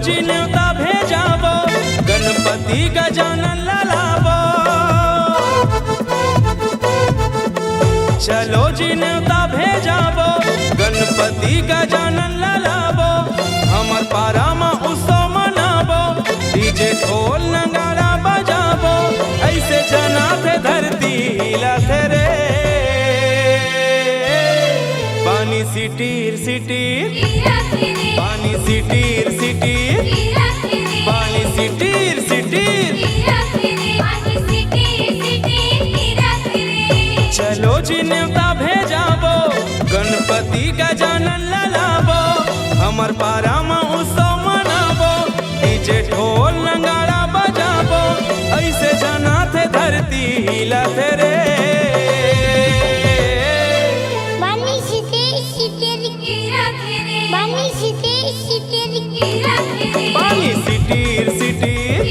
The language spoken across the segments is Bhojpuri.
जी न्योता भेजाबो गणपति गजानन ललाबो। चलो जी न्योता भेजाबो गणपति गजानन ललाबो। हमर पारा में उत्सव मनाबो डीजे ढोल नगाड़ा बजाबो। ऐसे जना थे धरती हिलाते रे पानी सिटीर सिटीर पानी सिटीर सिटीर पानी सिटीर सिटीर। चलो जी न्योता भेजाबो गणपति गजानन ललाबो। हमर पारा में उत्सव मनाबो डीजे ढोल नगाड़ा बजाबो। ऐसे जना थे धरती हिलाते रे पानी सिटीर सिटीर।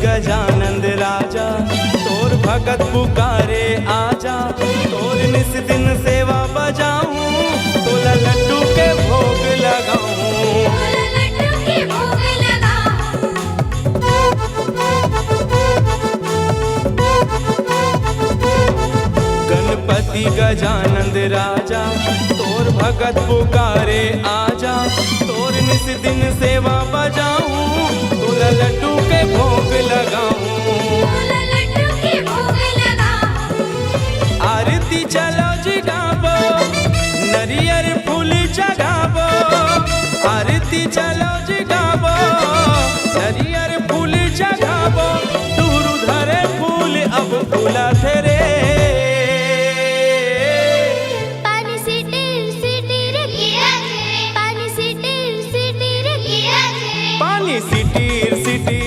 गजानन राजा तोर भगत पुकारे आजा। तोर निस दिन सेवा बजाऊं तोला लड्डू के भोग लगाऊं। गणपति गजानन राजा तोर भगत पुकारे आजा। तोर निस दिन सेवा बजाऊं तोला लड्डू के भोग लगाऊं। आरती चलो जी गाबो नरियर फूल जगाबो। आरती चलो जी गाबो नरियर फूल जगाबो। दूर धरे फूल अब फूला थे रे पानी सिटीर सिटीर पानी सिटीर सिटीर पानी सिटीर सिटीर।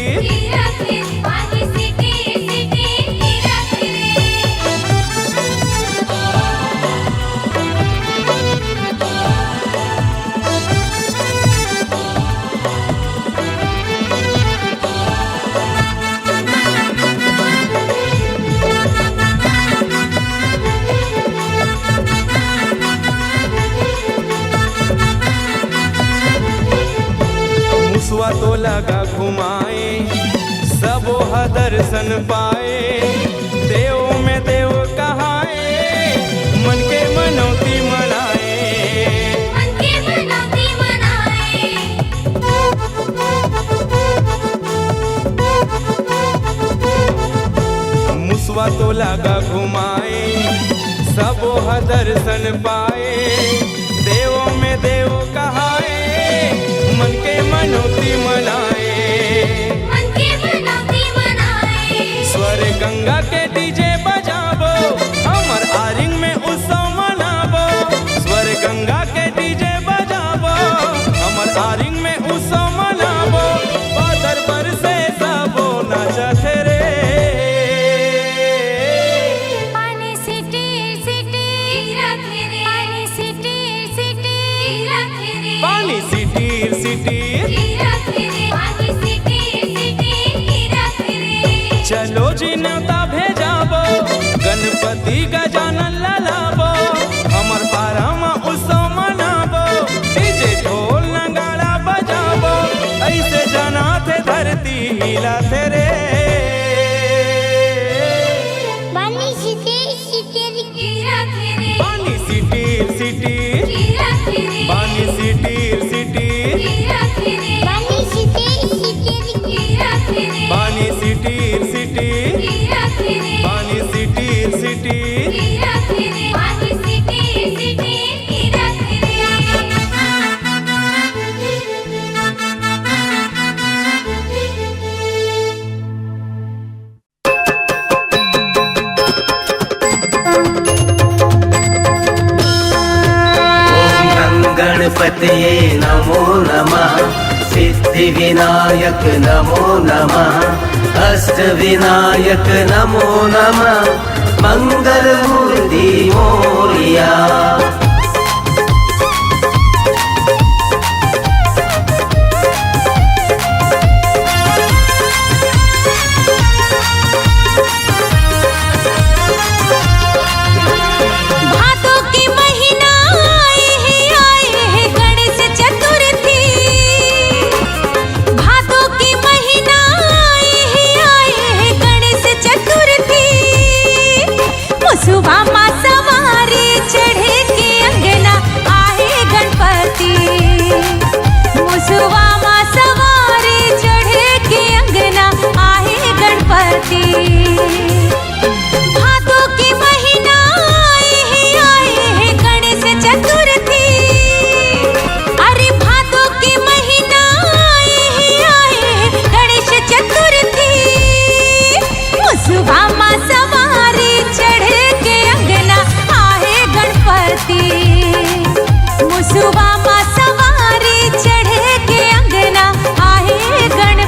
मुसवा तो लगा घुमाए सबो दर्शन पाए। देव में देव कहाए मन के मनौती मनाए। मुसवा तो लगा घुमाए सबो दर्शन पाए। देव में देव कहाए मन के मनौती मनाए। स्वर गंगा के डीजे बजाबो हमर आरिंग में उत्सव मनाबो। स्वर गंगा के डीजे बजाबो हमर आरिंग में उत्सव मनाबो। बादर बरसे सबो नाचते रे पानी सिटीर सिटीर पानी सिटीर सिटीर पानी सिटीर सिटीर। चलो जी न्योता भेजाबो गणपति गजानन ललाबो। हमर पारा में उत्सव मनाबो डीजे ढोल नगाड़ा बजाबो। ऐसे जना थे धरती हिलाते रे पानी सिटीर सिटीर पानी सिटीर सिटीर पानी सिटीर सिटीर पानी सिटीर सिटीर पानी सिटीर सिटीर पानी सिटीर सिटीर। गणपतये नमो नमः। सिद्धिविनायक नमो नमः। अष्टविनायक नमो नमः मंगलमूर्ति मोरिया। सुबह माँ सवारी चढ़े के अंगना आए गणपति। मुसुआ माँ सवारी चढ़े के अंगना आए गणपति। भादों के महीना आए गणेश चतुर्थी। अरे भादों के महीना आए गणेश चतुर्थी। मुसुआ माँ सवारी चढ़े मुसुआ माँ सवारी चढ़े के अंगना आए गणपति।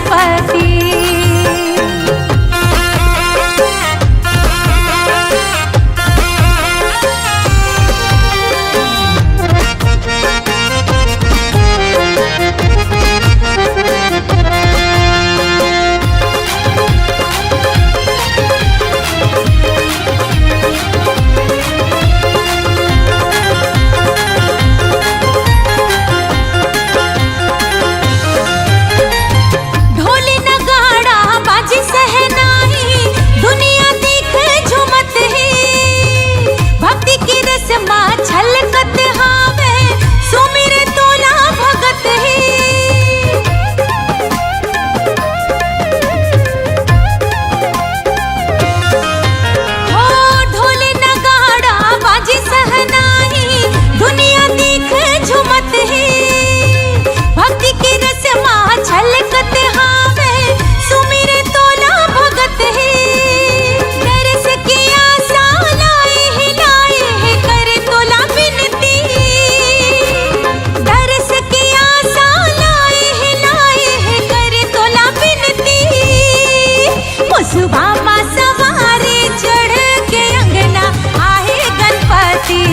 सुबह माँ सवारी चढ़ के अंगना आए गणपति।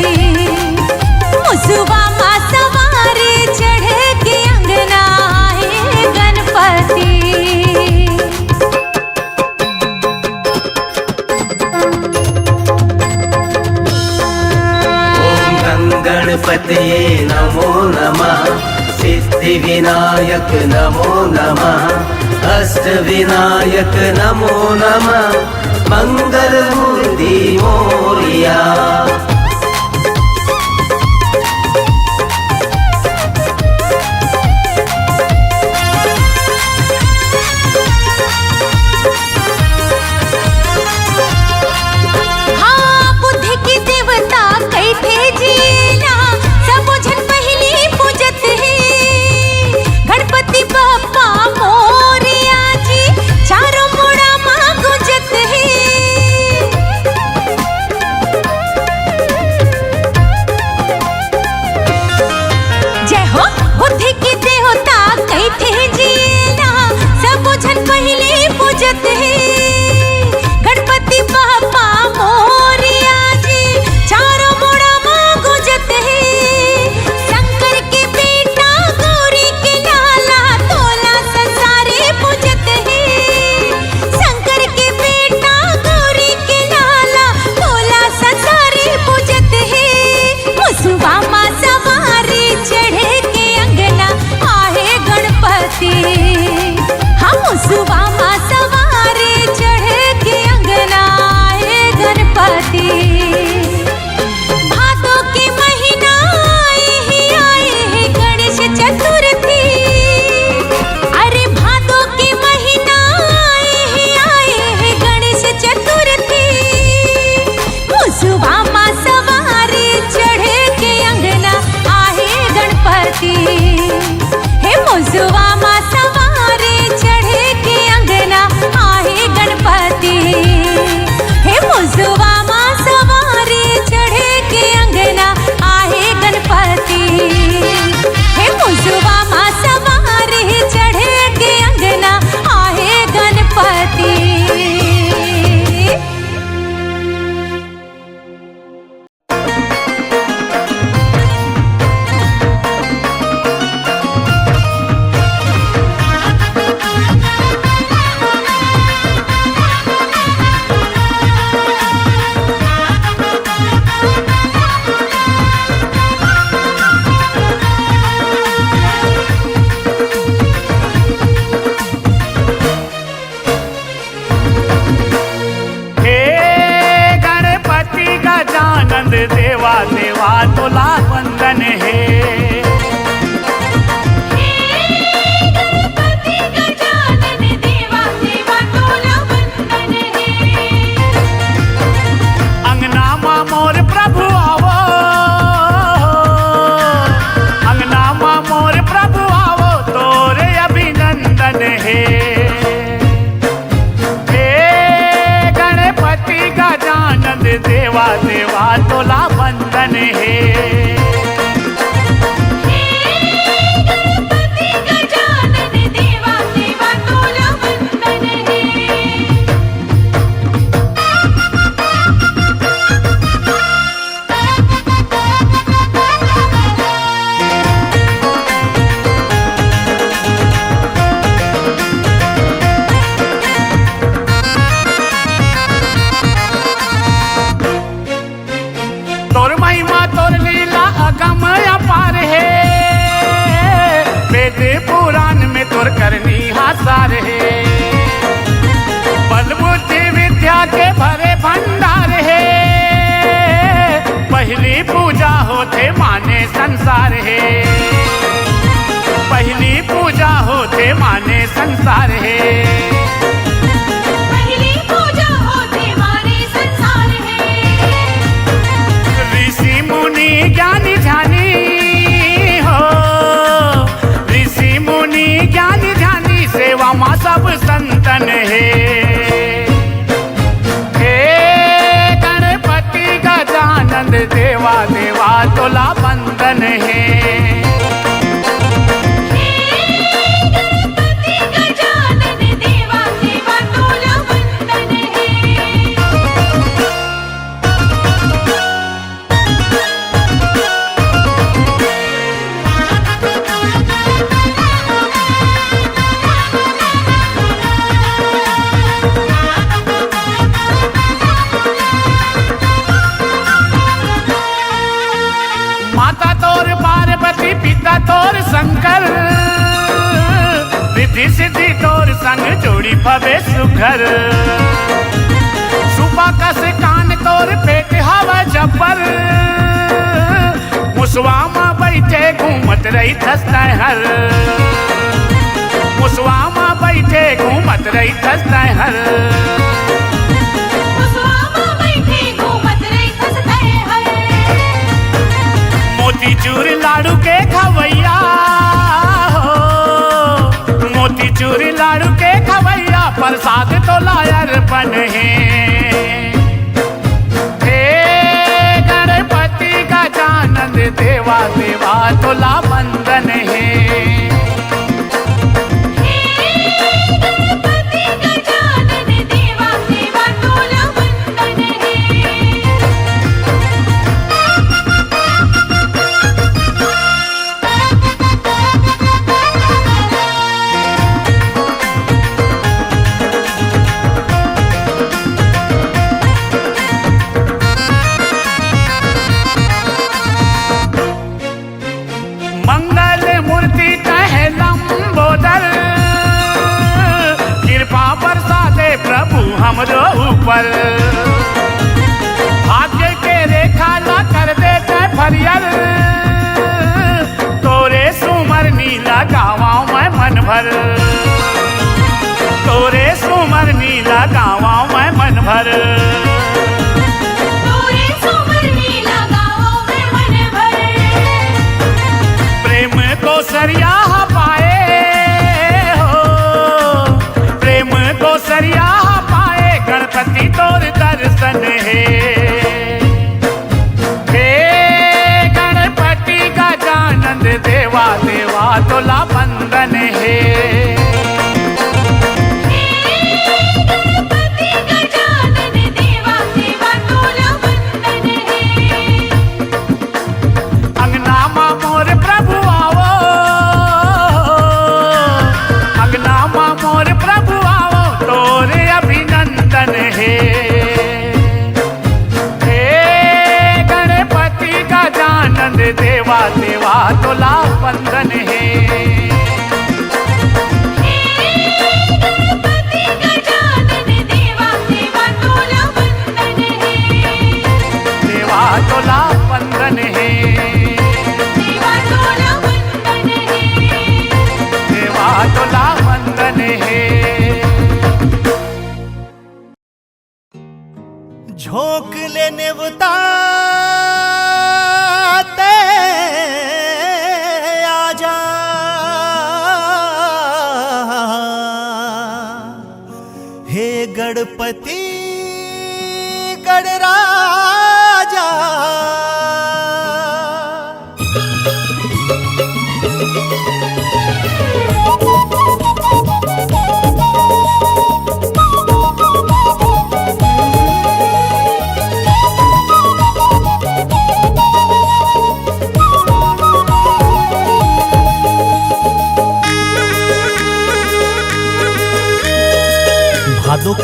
सुबह माँ सवारी चढ़ के अंगना आए गणपति। ओम गणपतये नमो नमः सिद्धिविनायक नमो नमः अष्टविनायक नमो नमः मंगलमूर्ति मोरिया। सुबह माँ सवारी चढ़े के अंगना आहे गणपति। देवा देवा तोला वंदन है। गणपति गजानन देवा देवा तोला वंदन है। तोर महिमा तोर लीला अगम अपार है, वेद पुराण में तोर करनी हासार है। बल बुद्धि विद्या के भरे भंडार है, पहली पूजा होते माने संसार है। पहली पूजा होते माने संसार है। पहली पूजा होते माने संसार है। ऋषि मुनि ज्ञानी ध्यानी हो, ऋषि मुनि ज्ञानी ध्यानी सेवा माँ सब संतन है। हे गणपति गजानन देवा देवा तोला वंदन है। गणपति गजानन देवा देवा तोला वंदन है। माता तोर पार्वती पिता तोर शंकर, रिद्धि सिद्धि तोर संग जोड़ी भवे सुघर। सुबह कस कान तोर पेट हवा जबर, मुसवा माँ बैठे घूमत रही थसता हर। मुसवा माँ बैठे घूमत रही थसता हर। मुसवा बैठे घूमत रही खसते हर। मोतीचूर लाडू के खवैया हो, मोतीचूर लाडू के खवैया प्रसाद तो लायर बन है। हे गणपति गजानन देवा देवा तोला वंदन है। गणपति गजानन देवा देवा तोला वंदन है। मंगल मूर्ति कहे लंबोदर, कृपा बरसाते प्रभु हमरो ऊपर। भाग्य के रेखा ला कर देते फरियल, तोरे सुमर नीला गावा मैं मन भर। तोरे सुमर नीला गावा मैं मन भर। तोरे सुमर नीला गाओ में मन भर। प्रेम को सरिया पाए हो, प्रेम को सरिया पाए गणपति तोर दर्शन है। हे गणपति गजानन देवा देवा तोला वंदन है। गणपति गजानन देवा देवा तोला वंदन है। अंगना माँ मोर प्रभु आओ, अंगना माँ मोर प्रभु आओ तोरे अभिनंदन है। हे गणपति गजानन देवा देवा तोला वंदन है। गणपति गजानन देवा देवा तोला वंदन है। देवा तोला वंदन है। देवा तोला वंदन है। देवा तोला वंदन है। झोंक ले नेवता आजा, हे गणपति गणराज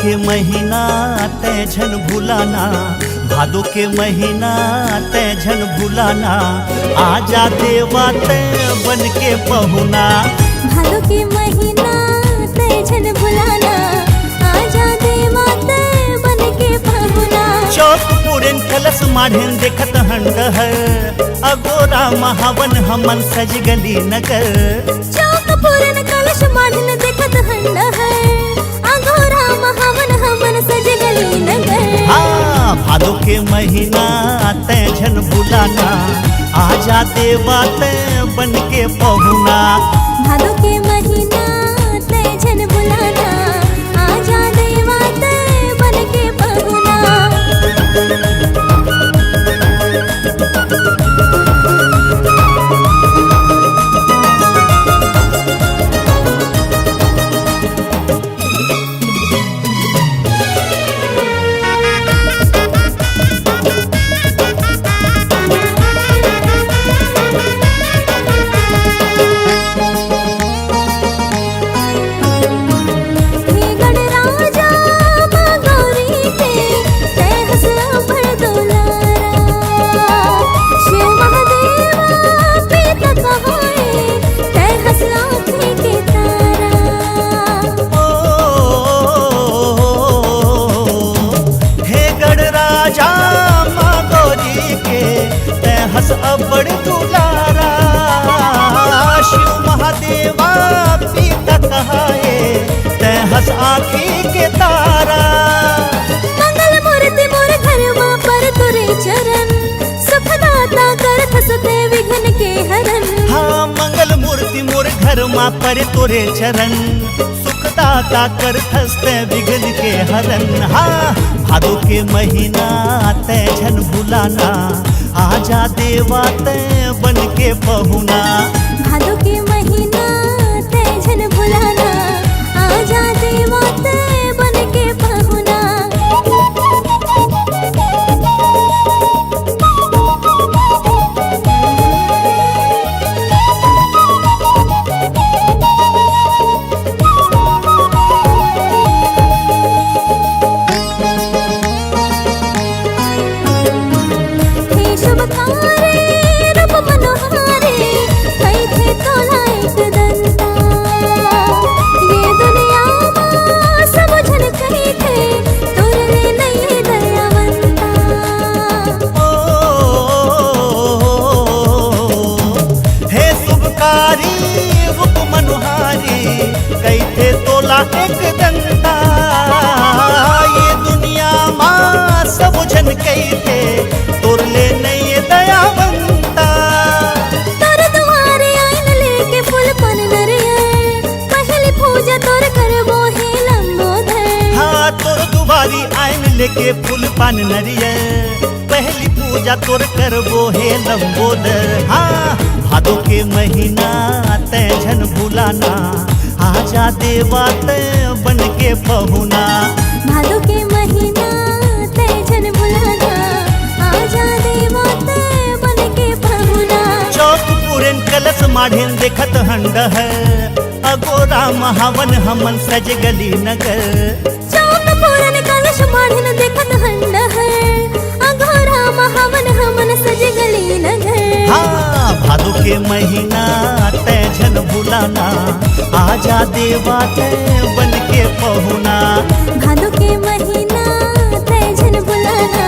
के महीना तय झन भुलाना, भादो के महीना तय झन भुलाना, आजा देवा तय बन के पहुना। भादो के महीना तय झन भुलाना, आजा देवा तय बन के पहुना। चौक पुरेन कलश माढ़ेन देखत हंड है, अगोरा महावन हमन सज गली नगर। चौक पुरन कलश माढ़न देखत हंड है, अघोरा महावन हमन सज गली नगर। हाँ, भादो के महीना तय झन भुलाना, आजा देवा तय बन के पहुना। भादो के महीना तय झन भुलाना, आजा देवा तय बन के पहुना। अबड़ दुलारा, शिव महादेवा पीता कहाए, तय हस आँखी के तारा। मंगल मूर्ति मोर घरमा पर तुरे चरण, सुखदाता करत सते विघ्न के हरन। हाँ, मंगल मूर्ति मोर घरमा पर तुरे चरण, सुखदाता करत सते विघ्न के हरन। हाँ, भादो के महीना तय झन भुलाना, आजा देवा तय बन के पहुना। भादो के महीना तय झन भुलाना, आजा देवा तय बन के पहुना। एक दंता, ये दुनिया माँ सब जन कहते, तोर ले नहीं दयावंता। तोर दुआरे आइन लेके फूल पन नरियर, पहली पूजा तोर करबो हे लंबोदर। हाँ, तोर दुआरी आइन लेके फूल पान नरियर, पहली पूजा तोर करबो हे लंबोदर। हाँ, भादो के महीना तय झन भुलाना, आजा देवा तय बन के पहुना। भादो के महीना तय झन भुलाना, आजा देवा तय बन के पहुना। चौक पुरेन कलश माढ़ेन देखत हंड है, अगोरा महावन हमन सज गली नगर। चौक पुरन कलश माढ़न देखत हंड है, अघोरा महावन हमन सज गली नगर। हाँ, भादो के महीना तय झन भुलाना, आजा देवा तय बन के पहुना। भादो के महीना तय झन भुलाना,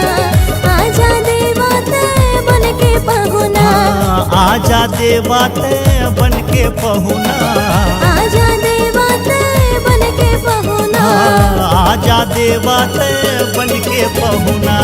आजा देवा तय बन के पहुना। हाँ, आजा देवा तय बन के पहुना। आजा देवा तय बन के पहुना। हाँ, आजा देवा तय बन के पहुना।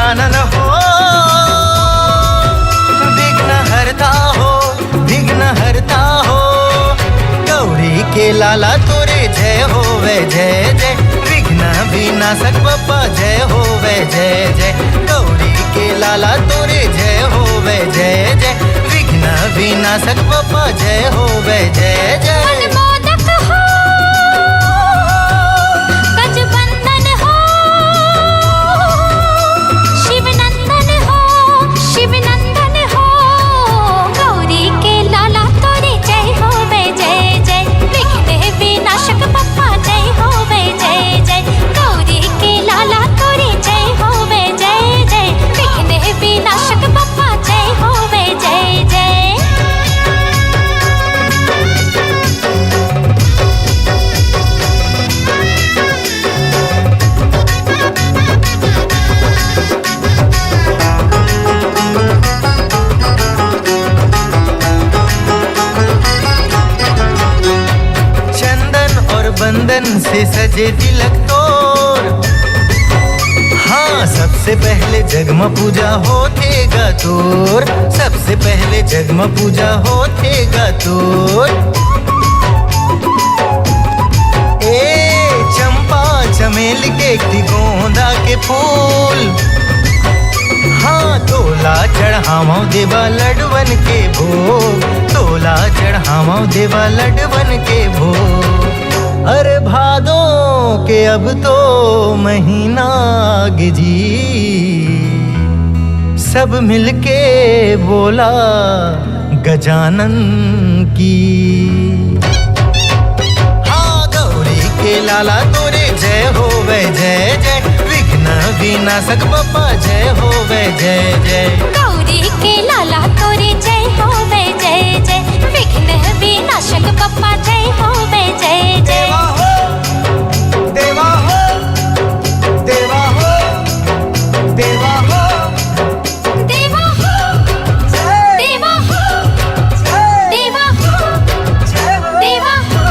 गजानन हो, विघ्न हरता हो, गौरी के लाला तोरे जय होवे जय जय, विघ्न विनाशक बप्पा जय होवे जय जय, गौरी के लाला तोरे जय होवे जय जय, विघ्न विनाशक बप्पा जय होवे जय जय। मनमोदक हो, गजबंदन हो, शिवनंदन हो, गौरी के लाला तोरे जय होवे जय जय, विघ्न विनाशक बप्पा जय होवे जय जय, गौरी के लाला तोरे जय होवे जय जय, विघ्न विनाशक बप्पा जय होवे जय जय। बंधन से सजे तिलक तोर, हाँ सबसे पहले जगम पूजा होतेगा तोर, सबसे पहले जगम पूजा होतेगा तोर। ए चंपा चमेल के गोंदा के फूल, हाँ तोला चढ़ावो देवा लडवन के भोग, तोला चढ़ावो देवा लडवन के भोग। अरे भादों के अब तो महीना गिजी, सब मिलके बोला गजानन की। हाँ गौरी के लाला तोरे जय होवे जय जय, विघ्न विनाशक बप्पा जय होवे जय जय, गौरी के लाला तोरे जय होवे जय जय, विघ्न विनाशक बप्पा जय होवे जय जय। देवा हो, देवा हो, देवा हो, देवा हो, देवा हो, देवा हो, देवा हो।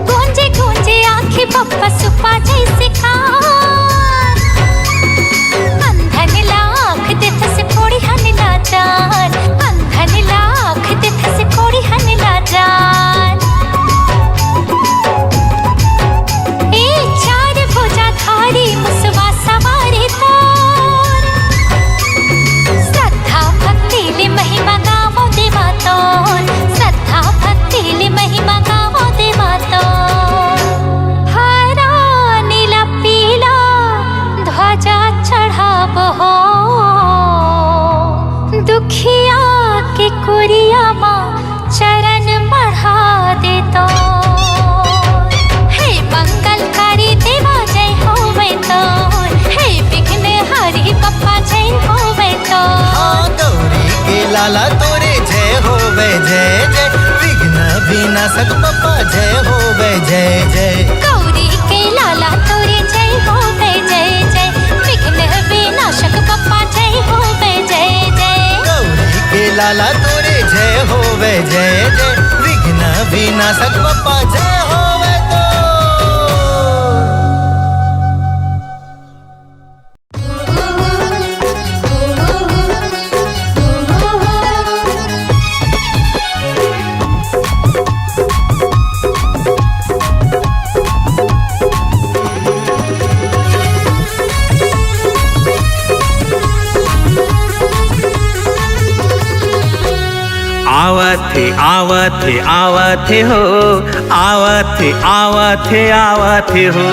गूंजे गूंजे आंखें बप्पा सुपा जैसे खान, अंधन लाख देथ से फोड़ी हन लाजान, अंधन लाख देथ से फोड़ी हन लाजान। ए चार भुजा धारी मुसवा सवारी तोर, श्रद्धा भक्ति ले महिमा गावो देवा तोर, श्रद्धा भक्ति ले महिमा गावो देवा तोर। हरा नीला पीला ध्वजा चढ़ाबो हो, दुखिया के कुरिया माँ चरण बढ़ा दे तो। हे मंगलकारी देवा जय होवे तो, हे विघ्न हरि बप्पा जय होवे तो। हाँ गौरी के लाला तोरे जय होवे जय जय, विघ्न विनाशक बप्पा जय होवे जय जय, गौरी के लाला तोरे जय होवे जय जय, विघ्न विनाशक बप्पा जय होवे जय जय, गौरी के लाला तोरे जय होवे जय जय, विघ्न विनाशक बप्पा जय होवे तो। आवथे हो, आवथे आवथे आवथे हो,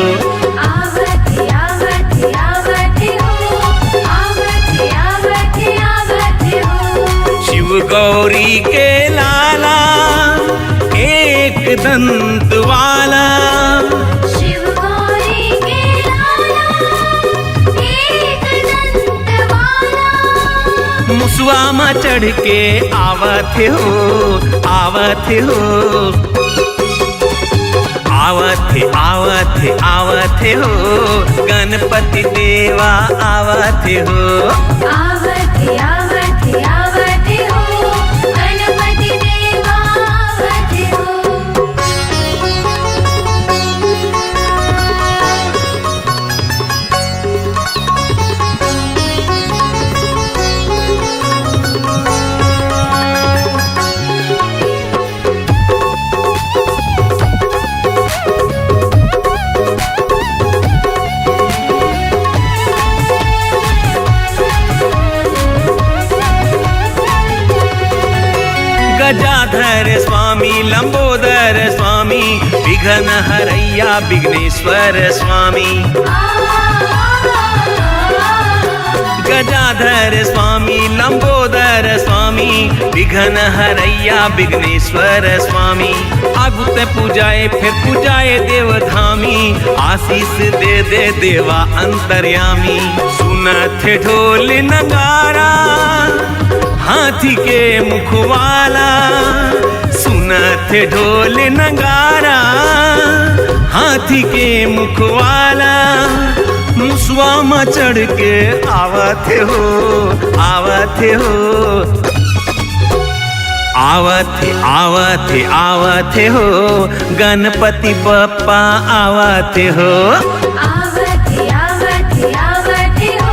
आवथे आवथे आवथे हो, आवथे आवथे आवथे हो। शिव गौरी के लाला एक दंत वाला, शिव गौरी के लाला एक दंत वाला, मुसवा में चढ़ के आवथे हो, आवथे हो, आवथे आवथे आवथे हो, गणपति देवा आवथे हो, आवथे आवथे आवथे हो, गणपति देवा आवथे हो। गजाधर स्वामी लंबोदर स्वामी विघ्न हरैया विघ्नेश्वर स्वामी गजाधर स्वामी लंबोदर स्वामी विघ्न हरैया विघ्नेश्वर स्वामी आगुते पूजाए फिर पूजाए देवधामी आशीष दे दे देवा अंतर्यामी सुनथे ढोल नगारा हाथी के मुखवाला सुनथे ढोल नगारा हाथी के मुखवाला मुसवा में चढ़ के आवते हो आवते हो आवते आवते आवते हो गणपति बप्पा आवते हो आवते आवते आवते हो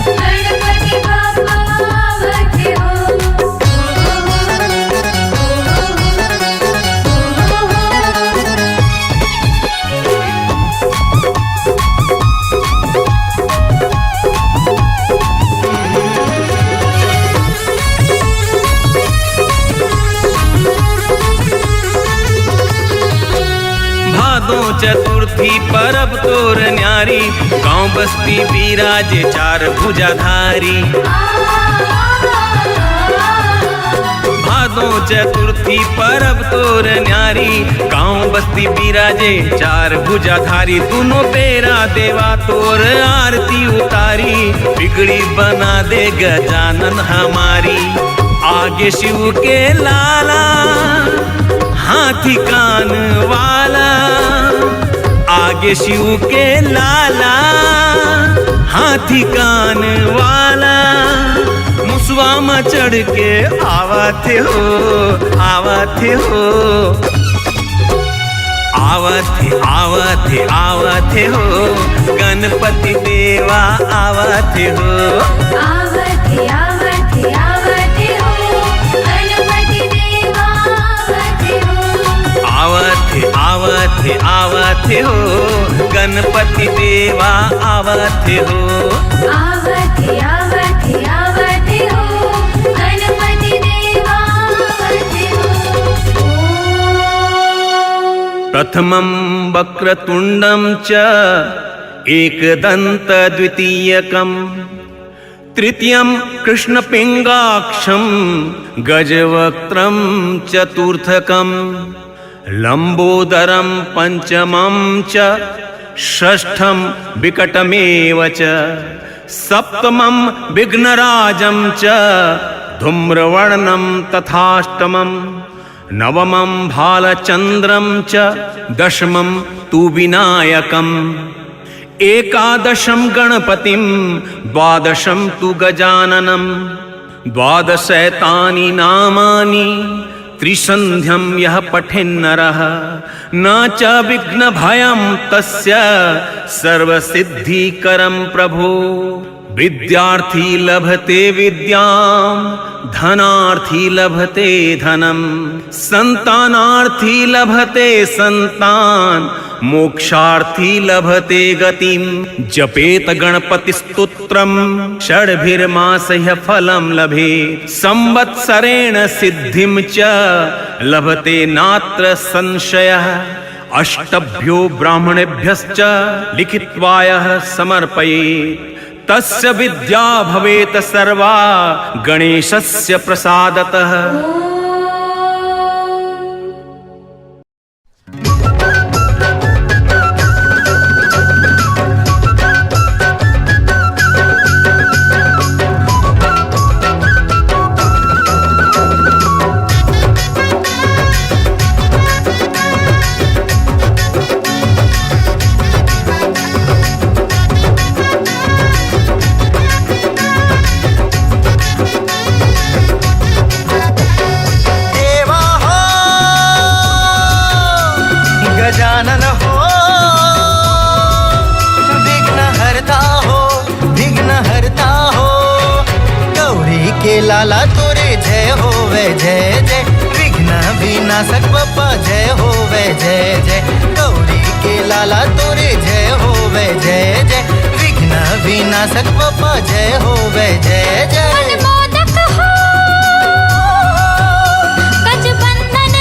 गणपति बाप्पा आवते हो भादो चतुर्थी परब तोर न्यारी गांव बस्ती बिराजे चार भुजाधारी भादो चतुर्थी परब तोर न्यारी गांव बस्ती बिराजे चार भुजाधारी दोनों बेरा देवा तोर आरती उतारी बिगड़ी बना दे गजानन हमारी आगे शिव के लाला हाथी कान वाला आगे शिव के लाला हाथी कान वाला मुसवा में चढ़ के आवते हो आवते हो आवते आवते आवते हो गणपति देवा आवते हो आवते आवते आवते हो गणपति देवा आवते हो आवते आवते आवते हो गणपति देवा आवते हो आवते आवते आवते हो गणपति देवा आवते हो प्रथमं वक्रतुंडं च एकदंत द्वितीयकं तृतीयं कृष्णपिंगाक्षं गजवक्त्रं चतुर्थकं लंबोदरं पंचमं च षष्ठं विकटमेव च सप्तमं विघ्नराजं च धूम्रवर्णं तथाष्टमं नवमं भालचंद्रं च दशमं तु विनायकम् एकादशं गणपतिं द्वादशं तु गजाननं द्वादशैतानि नामानि त्रिसन्ध्यं यः पठेन्नरः न च विघ्नभयं तस्य सर्वसिद्धिकरं प्रभो विद्यार्थी लभते विद्यां धनार्थी लभते धनं संतानार्थी लभते संतान मोक्षार्थी लभते गतिं जपेत गणपति स्तोत्रं षड्भिर्मासह्य फलं लभेत् संवत्सरेण सिद्धिं च लभते नात्र संशयः अष्टभ्यो ब्राह्मणेभ्यश्च लिखित्वायः समर्पयेत् तस्य विद्या भवेत् सर्वा गणेशस्य प्रसादतः गजानन हो विघ्न हरता हो गौरी के लाला तोरे जय होवे जय जय विघ्न विनाशक बप्पा जय होवे जय जय गौरी के लाला तोरे जय होवे जय जय विघ्न विनाशक बप्पा जय होवे जय जय मोदक हो गजबंदन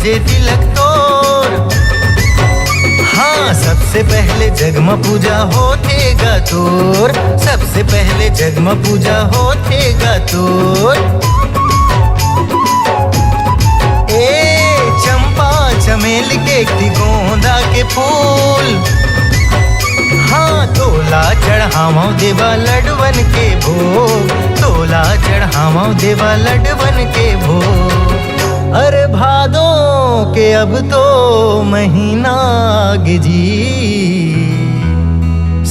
सजे तिलक तोर। हाँ सबसे पहले जगम पूजा होतेगा तोर, सबसे पहले जगम पूजा होतेगा तोर। ए चंपा चमेली के गोंदा के फूल, हाँ तोला चढ़ावो देवा लडवन के भोग, तोला चढ़ावो देवा लडवन के भोग। अरे भादों के अब तो महीना आगे जी,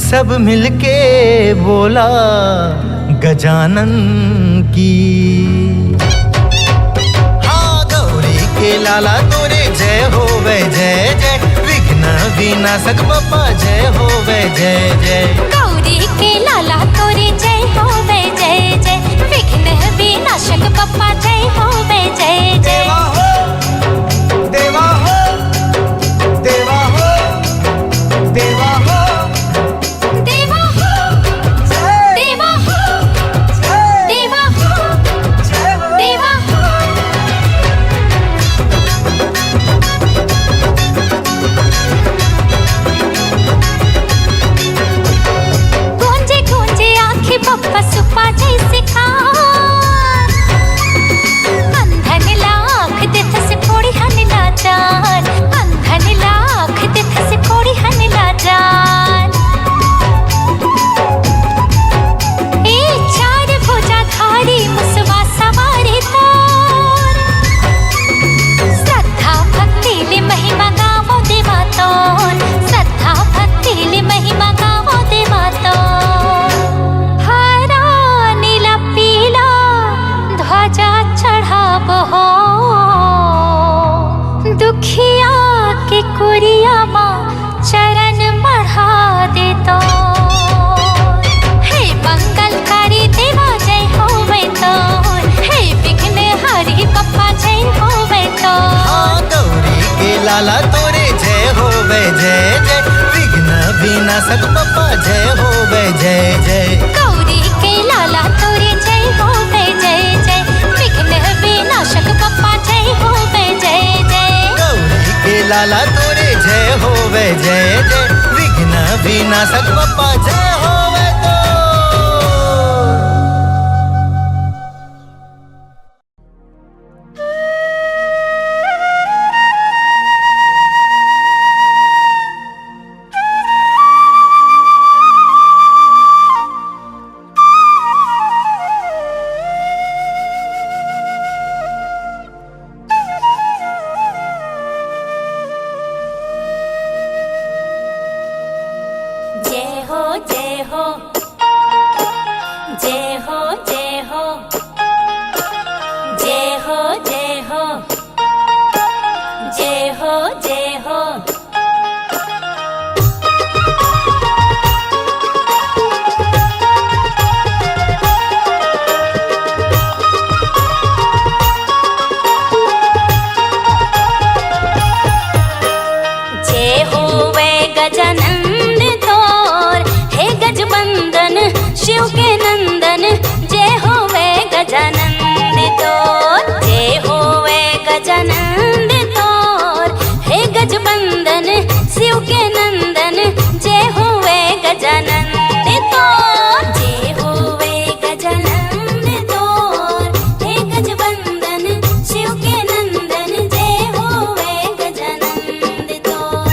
सब मिलके बोला गजानन की। हाँ गौरी के लाला तोरे जय होवे जय जय, विघ्न विनाशक बप्पा जय होवे जय जय। गौरी के लाला तोरे जय होवे जय जय, विघ्न विनाशक बप्पा जय होवे जय जय। देवा हो देवा हो देवा हो देवा हो देवा हो देवा हो देवा हो। गूंजे गूंजे आंखें बप्पा सुप्पा जैसे खान, अंधन लाख देथ से कोड़ी हनला जान, अंधन लाख देथ से कोड़ी हनला जान। ए चार भुजा धारी मुसवा सवारी तोर, श्रद्धा भक्ति ले महिमा गावो देवा तोर, श्रद्धा भक्ति ले महिमा गावो देवा तोर। हरा नीला पीला ध्वजा चढ़ाबो हो, दुखिया के कुरिया माँ चरण बढ़ा दे तो। हे मंगलकारी देवा जय होवे तो, हे विघ्न हरि बप्पा जय होवे तो। हाँ गौरी के लाला तोरे जय होवे जय जय, विघ्न विनाशक बप्पा जय होवे जय जय। गौरी के लाला तोरे जय होवे जय जय, विघ्न विनाशक बप्पा जय होवे जय जय। गौरी के लाला तोरे जय होवे जय जय, विघ्न विनाशक बप्पा जय होवे तो। जय हो जय हो जय हो जय हो जय हो जय हो जय हो जय हो। जय हो वे गजानन तोर, हे गजबंदन शिव के नंदन, जय हो वे गजानन तोर। जय हो वे गजानन तोर, हे गजबंदन शिव के नंदन, जय हो वे गजानन तोर। जय हो वे गजानन तोर, हे गजबंदन शिव के नंदन, जय हो वे गजानन तोर।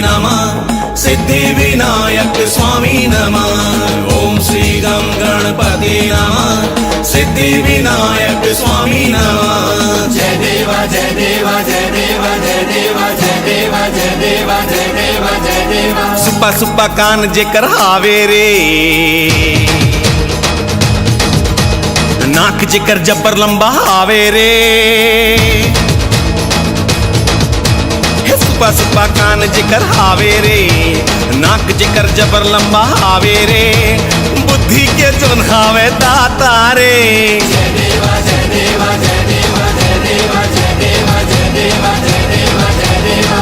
नमः सिद्धि विनायक स्वामी नमः ओम श्री गम गणपति नमः सिद्धि विनायक स्वामी नमः जय देवा जय देवा जय देवा जय देवा जय देवा जय देवा जय देवा जय देवा सुप्पा सुप्पा कान जेकर हावे रे नाक जेकर जब्बर लंबा हावे रे सुप्पा सुप्पा कान जेकर हावे रे नाक जेकर जबर लंबा हावे रे बुद्धि के जोन हावे दाता रे जय देवा जय देवा जय देवा जय देवा जय देवा जय देवा जय देवा जय देवा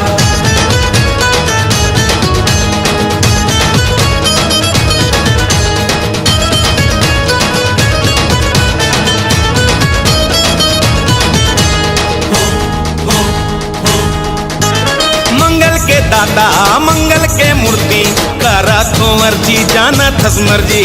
दाता मंगल के मूर्ति करा तो मर्जी जाना थस मर्जी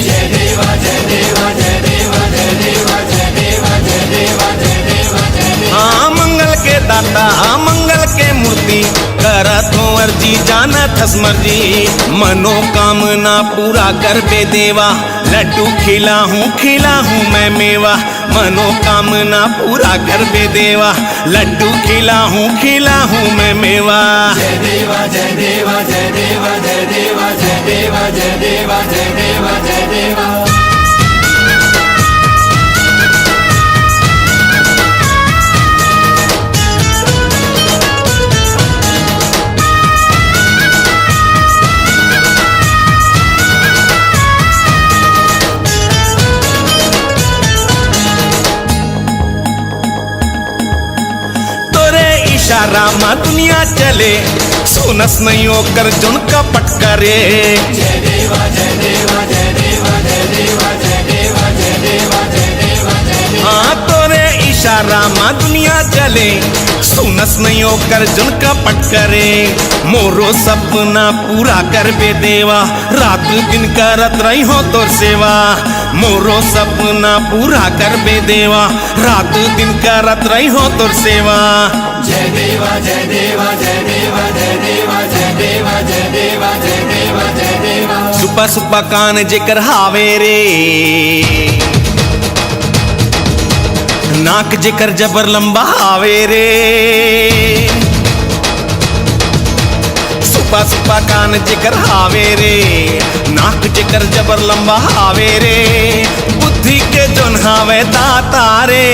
जय देवा जय देवा जय देवा जय देवा जय देवा जय देवा जय देवा जय देवा हाँ मंगल के दाता मंगल के मूर्ति करा तो मर्जी जाना थस मर्जी मनोकामना पूरा कर बे देवा लड्डू खिला हूँ मैं मेवा मनोकामना पूरा कर बे देवा लड्डू खिला हूँ मैं मेवा जय देवा जय देवा जय देवा जय देवा जय देवा जय देवा जय देवा जय देवा रामा दुनिया चले सुनस नहीं होकर जुन का पटकरे जय देवा जय देवा जय देवा जय देवा जय देवा जय देवा जय देवा जय देवा हाँ तोरे इशारा माँ दुनिया चले सुनस नहीं होकर जुन का पटकरे मोरो सपना पूरा कर बे देवा रात दिन करत रही हो तोर सेवा मोरो सपना पूरा कर बे देवा रात दिन करत रही हो तोर सेवा जय देवा जय देवा जय देवा जय देवा जय देवा जय देवा जय देवा जय देवा सुप्पा सुप्पा कान जेकर हावे रे नाक जेकर जबर लंबा हावे रे सुप्पा सुप्पा कान जेकर हावे रे नाक जेकर जबर लंबा हावे रे बुद्धि के जोन हावे दाता रे